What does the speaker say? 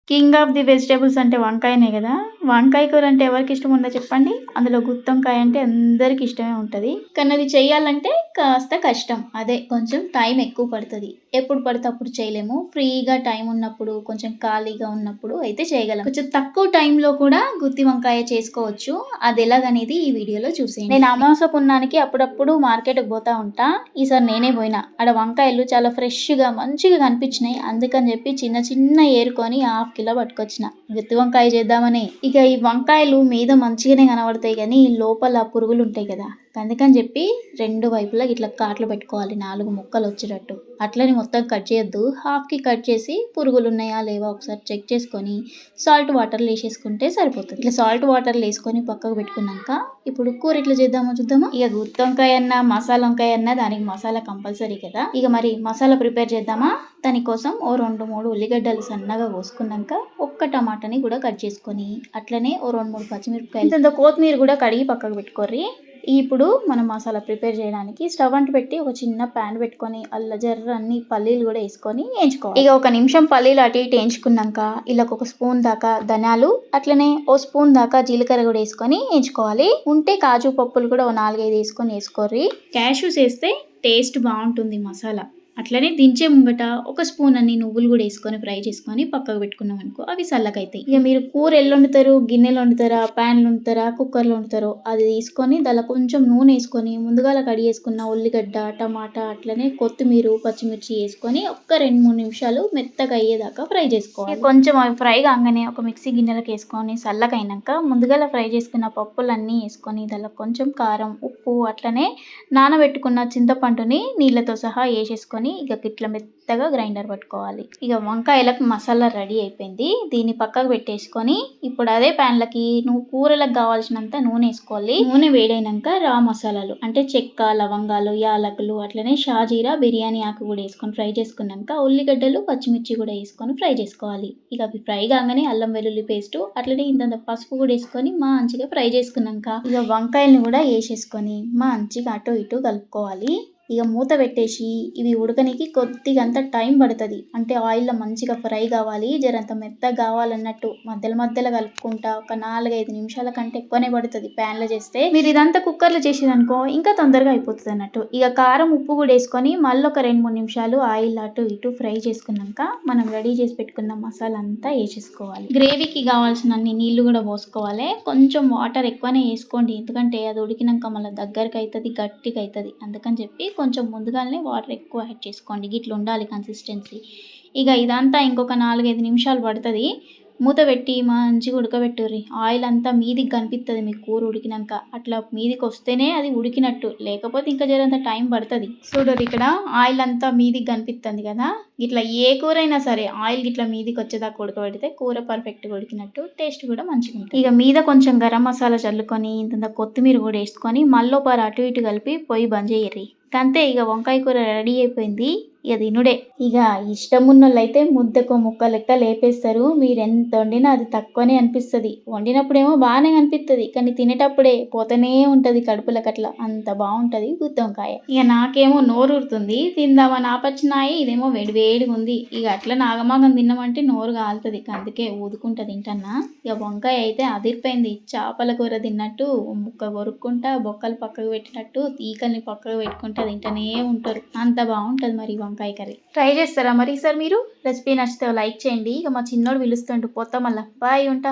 King of the vegetables అంటే వంకాయనే కదా. వంకాయ కూర అంటే ఎవరికి ఇష్టం ఉండదో చెప్పండి. అందులో గుత్తొంకాయ అంటే అందరికి ఇష్టమే ఉంటుంది. కానీ అది చేయాలంటే కాస్త కష్టం. అదే కొంచెం టైం ఎక్కువ పడుతుంది. ఎప్పుడు పడితే అప్పుడు చేయలేము. ఫ్రీగా టైం ఉన్నప్పుడు, కొంచెం ఖాళీగా ఉన్నప్పుడు అయితే చేయగలం. కొంచెం తక్కువ టైంలో కూడా గుత్తి వంకాయ చేసుకోవచ్చు. అది ఎలాగనేది ఈ వీడియోలో చూసేయండి. నేను అమావాస పున్నానికి అప్పుడప్పుడు మార్కెట్కి పోతా ఉంటా. ఈసారి నేనే పోయినా. ఆడ వంకాయలు చాలా ఫ్రెష్గా మంచిగా కనిపించినాయి. అందుకని చెప్పి చిన్న చిన్న ఏరుకొని ½ కిలో పట్టుకొచ్చిన. గుత్తి వంకాయ చేద్దామని. ఇక ఈ వంకాయలు మీద మంచిగానే కనబడతాయి కానీ లోపల పురుగులు ఉంటాయి కదా. అందుకని చెప్పి 2 వైపులా ఇట్లా కాట్లు పెట్టుకోవాలి, 4 ముక్కలు వచ్చేటట్టు. అట్లని మొత్తం కట్ చేయొద్దు. హాఫ్కి కట్ చేసి పురుగులు ఉన్నాయా లేవా ఒకసారి చెక్ చేసుకొని సాల్ట్ వాటర్లో వేసేసుకుంటే సరిపోతుంది. ఇట్లా సాల్ట్ వాటర్లో వేసుకొని పక్కకు పెట్టుకున్నాక ఇప్పుడు కూర ఇట్లా చేద్దామో చూద్దామా. ఇక గుత్తి వంకాయ అన్నా మసాలా వంకాయ అన్నా దానికి మసాలా కంపల్సరీ కదా. ఇక మరి మసాలా ప్రిపేర్ చేద్దామా. దానికోసం ఓ 2-3 ఉల్లిగడ్డలు సన్నగా కోసుకున్నాక ఒక్క టమాటాని కూడా కట్ చేసుకొని అట్లనే ఓ 2-3 పచ్చిమిరపకాయలు ఇంత కొత్తిమీర కూడా కడిగి పక్కకు పెట్టుకోర్రి. ఇప్పుడు మనం మసాలా ప్రిపేర్ చేయడానికి స్టవ్ అంటు పెట్టి ఒక చిన్న ప్యాన్ పెట్టుకొని అల్ల జర్ర అన్ని పల్లీలు కూడా వేసుకొని వేయించుకోవాలి. ఇక 1 నిమిషం పల్లీలు అటు ఇటు వేయించుకున్నాక ఇలా 1 స్పూన్ దాకా ధనియాలు అట్లనే ఓ స్పూన్ దాకా జీలకర్ర కూడా వేసుకొని వేయించుకోవాలి. ఉంటే కాజు పప్పులు కూడా ఓ 4-5 వేసుకొని వేసుకోర్రి. క్యాష్యూస్ వేస్తే టేస్ట్ బాగుంటుంది మసాలా. అట్లనే దించే ముంగట 1 స్పూన్ అన్ని నువ్వులు కూడా వేసుకొని ఫ్రై చేసుకొని పక్కకు పెట్టుకున్నాం అనుకో అవి చల్లకైతాయి. ఇక మీరు కూర ఎల్లు వండుతారు, గిన్నెలు వండుతారా, ప్యాన్లు వండుతారా, కుక్కర్లో వండుతారో అది తీసుకొని దానిలో కొంచెం నూనె వేసుకొని ముందుగా కడిగి వేసుకున్న ఉల్లిగడ్డ, టమాటా అట్లనే కొత్తిమీర, పచ్చిమిర్చి వేసుకొని ఒక్క 2-3 నిమిషాలు మెత్తగా అయ్యేదాకా ఫ్రై చేసుకోవాలి. కొంచెం అవి ఫ్రై కాగానే ఒక మిక్సీ గిన్నెలకు వేసుకొని చల్లకైనాక ముందుగా ఫ్రై చేసుకున్న పప్పులన్నీ వేసుకొని దానిలో కొంచెం కారం, ఉప్పు అట్లనే నానబెట్టుకున్న చింతపండుని నీళ్ళతో సహా వేసేసుకొని ఇక ఇట్లా మెత్తగా గ్రైండర్ పట్టుకోవాలి. ఇక వంకాయలకు మసాలా రెడీ అయిపోయింది. దీన్ని పక్కకు పెట్టేసుకొని ఇప్పుడు అదే ప్యాన్లకి నువ్వు కూరలకు కావాల్సినంత నూనె వేసుకోవాలి. నూనె వేడైనాక రా మసాలాలు అంటే చెక్క, లవంగాలు, యాలకులు అట్లనే షాజీరా, బిర్యానీ ఆకు కూడా వేసుకొని ఫ్రై చేసుకున్నాక ఉల్లిగడ్డలు, పచ్చిమిర్చి కూడా వేసుకొని ఫ్రై చేసుకోవాలి. ఇక అవి ఫ్రై కాగానే అల్లం వెల్లుల్లి పేస్ట్ అట్లనే ఇంత పసుపు కూడా వేసుకొని మంచిగా ఫ్రై చేసుకున్నాక ఇక వంకాయలను కూడా వేసేసుకొని మంచిగా అటు ఇటు కలుపుకోవాలి. ఇక మూత పెట్టేసి ఇవి ఉడకనికి కొద్దిగా అంత టైం పడుతుంది. అంటే ఆయిల్లో మంచిగా ఫ్రై కావాలి, జరంత మెత్తగా కావాలన్నట్టు మధ్యలో కలుపుకుంటా ఒక 4-5 నిమిషాల కంటే ఎక్కువనే పడుతుంది ప్యాన్లో చేస్తే. మీరు ఇదంతా కుక్కర్లో చేసేదనుకో ఇంకా తొందరగా అయిపోతుంది అన్నట్టు. ఇక కారం, ఉప్పు కూడా వేసుకొని మళ్ళీ ఒక 2-3 నిమిషాలు ఆయిల్ అటు ఇటు ఫ్రై చేసుకున్నాక మనం రెడీ చేసి పెట్టుకున్న మసాలా అంతా వేసేసుకోవాలి. గ్రేవీకి కావాల్సిన అన్ని నీళ్లు కూడా పోసుకోవాలి. కొంచెం వాటర్ ఎక్కువనే వేసుకోండి, ఎందుకంటే అది ఉడికినాక మళ్ళీ దగ్గరకు అవుతుంది, గట్టిగా అవుతుంది. అందుకని చెప్పి కొంచెం ముందుగానే వాటర్ ఎక్కువ యాడ్ చేసుకోండి. గిట్ల ఉండాలి కన్సిస్టెన్సీ. ఇక ఇదంతా ఇంకొక 4-5 నిమిషాలు పడుతుంది. మూత పెట్టి మంచిగా ఉడకబెట్టుర్రి. ఆయిల్ అంతా మీదికి కనిపిస్తుంది మీకు కూర ఉడికినాక. అట్లా మీదికి వస్తేనే అది ఉడికినట్టు, లేకపోతే ఇంకా జరంత టైం పడుతుంది. చూడరు ఇక్కడ ఆయిల్ అంతా మీదికి కనిపిస్తుంది కదా. ఇట్లా ఏ కూర అయినా సరే ఆయిల్ గిట్లా మీదికి వచ్చేదాకా ఉడకబెడితే కూర పర్ఫెక్ట్గా ఉడికినట్టు, టేస్ట్ కూడా మంచిగా ఉంటుంది. ఇక మీద కొంచెం గరం మసాలా చల్లుకొని ఇంత కొత్తిమీర కూడా వేసుకొని మళ్ళీ పారు అటు ఇటు కలిపి పొయ్యి బంద్ చేయర్రి. అంతే, ఇక వంకాయ కూర రెడీ అయిపోయింది. ఇక తినుడే. ఇక ఇష్టం ఉన్నోళ్ళు అయితే ముద్దకు ముక్క లెక్క లేపేస్తారు. మీరు ఎంత వండినా అది తక్కువనే అనిపిస్తుంది. వండినప్పుడేమో బాగానే అనిపిస్తుంది, కానీ తినేటప్పుడే పోతూనే ఉంటుంది కడుపులకు. అట్లా అంత బాగుంటుంది గుత్తి వంకాయ. ఇక నాకేమో నోరుతుంది, తిందామని ఆపచ్చినాయి. ఇదేమో వేడివేడిగా ఉంది. ఇక అట్లా నాగమాగం తిన్నామంటే నోరు కాలుతుంది, అందుకే ఊదుకుంటా తింటన్నా. ఇక వంకాయ అయితే అదిరిపోయింది. చేపల కూర తిన్నట్టు ముక్క కొరుక్కుంటా బొక్కలు పక్కకు పెట్టినట్టు ఈకల్ని పక్కకు పెట్టుకుంటా తింటూనే ఉంటారు. అంత బాగుంటుంది మరి వంకాయ కర్రీ. ట్రై చేస్తారా మరి సార్ మీరు? రెసిపీ నచ్చితే లైక్ చేయండి. ఇక మా చిన్నోడు పిలుస్తుంటూ పోతా, మళ్ళీ బాయ్, ఉంటా.